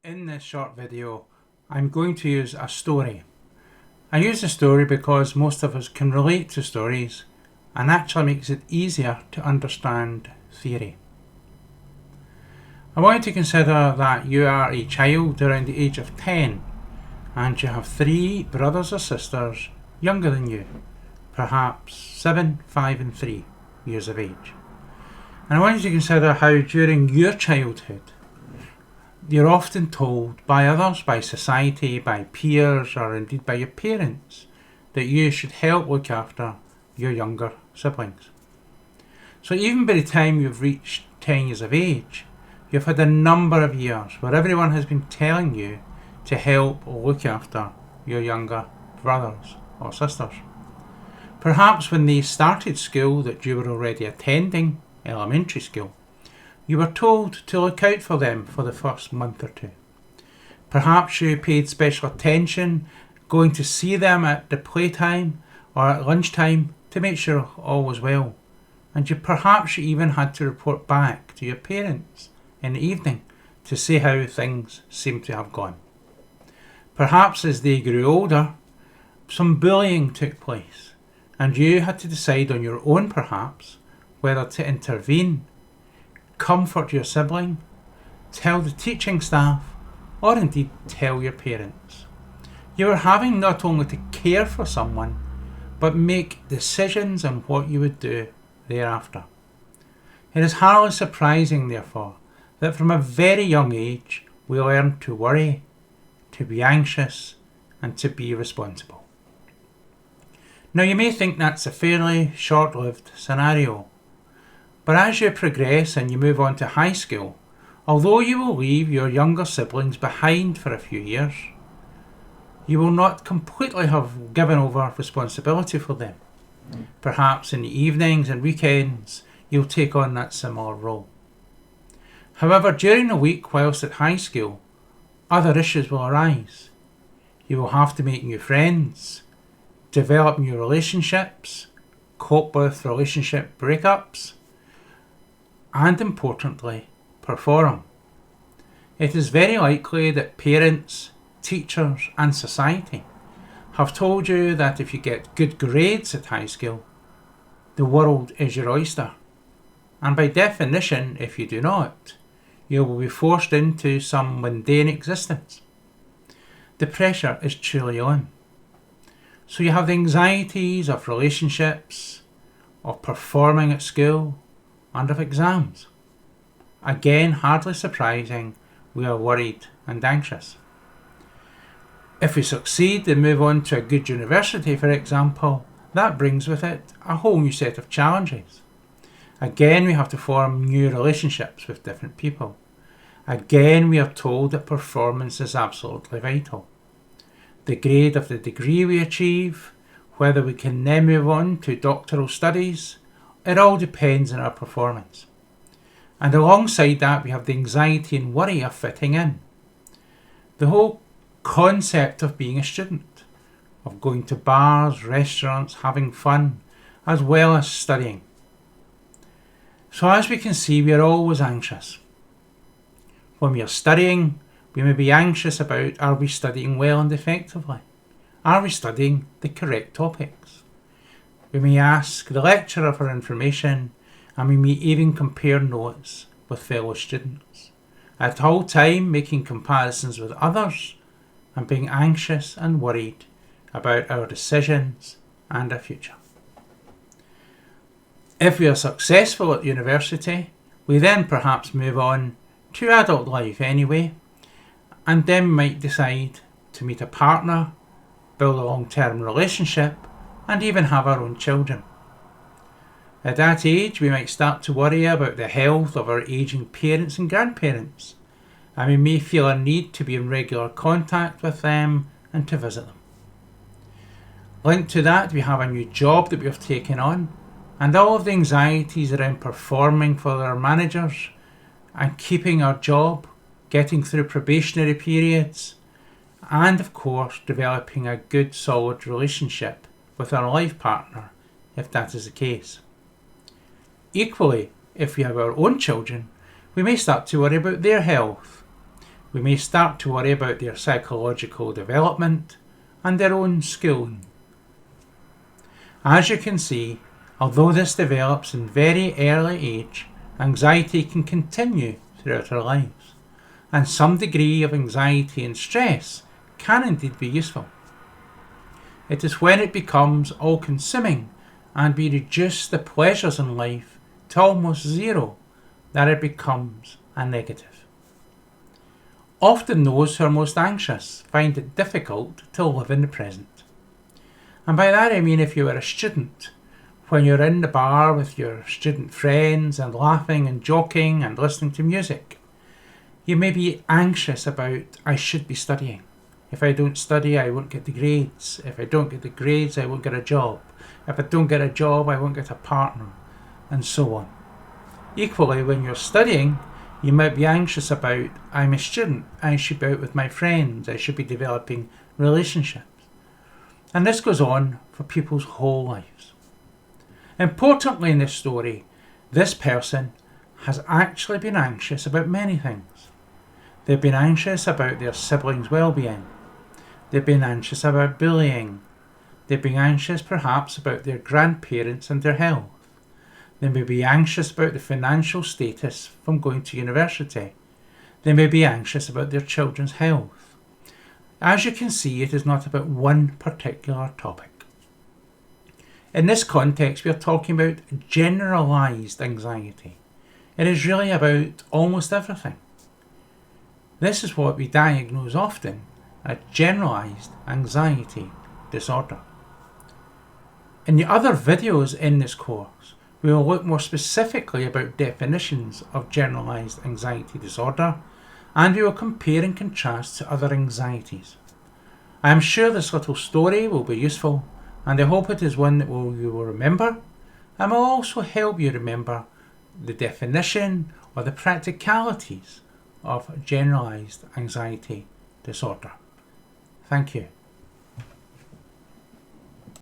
In this short video, I'm going to use a story. I use a story because most of us can relate to stories and actually makes it easier to understand theory. I want you to consider that you are a child around the age of 10 and you have 3 brothers or sisters younger than you, perhaps 7, 5 and 3 years of age. And I want you to consider how during your childhood you're often told by others, by society, by peers, or indeed by your parents, that you should help look after your younger siblings. So even by the time you've reached 10 years of age, you've had a number of years where everyone has been telling you to help look after your younger brothers or sisters. Perhaps when they started school that you were already attending, elementary school, you were told to look out for them for the first month or 2. Perhaps you paid special attention going to see them at the playtime or at lunchtime to make sure all was well. And perhaps you even had to report back to your parents in the evening to see how things seemed to have gone. Perhaps as they grew older, some bullying took place and you had to decide on your own perhaps whether to intervene, comfort your sibling, tell the teaching staff, or indeed tell your parents. You were having not only to care for someone, but make decisions on what you would do thereafter. It is hardly surprising, therefore, that from a very young age we learn to worry, to be anxious, and to be responsible. Now you may think that's a fairly short-lived scenario, but as you progress and you move on to high school, although you will leave your younger siblings behind for a few years, you will not completely have given over responsibility for them. Perhaps in the evenings and weekends you'll take on that similar role. However, during the week whilst at high school, other issues will arise. You will have to make new friends, develop new relationships, cope with relationship breakups, and importantly, perform. It is very likely that parents, teachers and society have told you that if you get good grades at high school, the world is your oyster. And by definition, if you do not, you will be forced into some mundane existence. The pressure is truly on. So you have the anxieties of relationships, of performing at school, and of exams. Again, hardly surprising, we are worried and anxious. If we succeed and move on to a good university, for example, that brings with it a whole new set of challenges. Again, we have to form new relationships with different people. Again, we are told that performance is absolutely vital. The grade of the degree we achieve, whether we can then move on to doctoral studies, it all depends on our performance. And alongside that, we have the anxiety and worry of fitting in. The whole concept of being a student, of going to bars, restaurants, having fun, as well as studying. So as we can see, we are always anxious. When we are studying, we may be anxious about, are we studying well and effectively? Are we studying the correct topics? We may ask the lecturer for information, and we may even compare notes with fellow students. At all time making comparisons with others and being anxious and worried about our decisions and our future. If we are successful at university, we then perhaps move on to adult life anyway, and then might decide to meet a partner, build a long-term relationship, and even have our own children. At that age, we might start to worry about the health of our ageing parents and grandparents, and we may feel a need to be in regular contact with them and to visit them. Linked to that, we have a new job that we have taken on, and all of the anxieties around performing for our managers and keeping our job, getting through probationary periods, and of course developing a good solid relationship with our life partner if that is the case. Equally, if we have our own children, we may start to worry about their health, We may start to worry about their psychological development and their own schooling. As you can see, although this develops in very early age, anxiety can continue throughout our lives, and some degree of anxiety and stress can indeed be useful. It is when it becomes all-consuming and we reduce the pleasures in life to almost zero that it becomes a negative. Often those who are most anxious find it difficult to live in the present. And by that I mean if you are a student, when you're in the bar with your student friends and laughing and joking and listening to music, you may be anxious about, I should be studying. If I don't study, I won't get the grades. If I don't get the grades, I won't get a job. If I don't get a job, I won't get a partner, and so on. Equally, when you're studying, you might be anxious about, I'm a student, I should be out with my friends, I should be developing relationships. And this goes on for people's whole lives. Importantly in this story, this person has actually been anxious about many things. They've been anxious about their siblings' well-being. They've been anxious about bullying. They've been anxious perhaps about their grandparents and their health. They may be anxious about the financial status from going to university. They may be anxious about their children's health. As you can see, it is not about one particular topic. In this context, we are talking about generalized anxiety. It is really about almost everything. This is what we diagnose often as generalized anxiety disorder. In the other videos in this course, we will look more specifically about definitions of generalized anxiety disorder, and we will compare and contrast to other anxieties. I am sure this little story will be useful, and I hope it is one that you will remember, and will also help you remember the definition or the practicalities of generalized anxiety disorder. Thank you.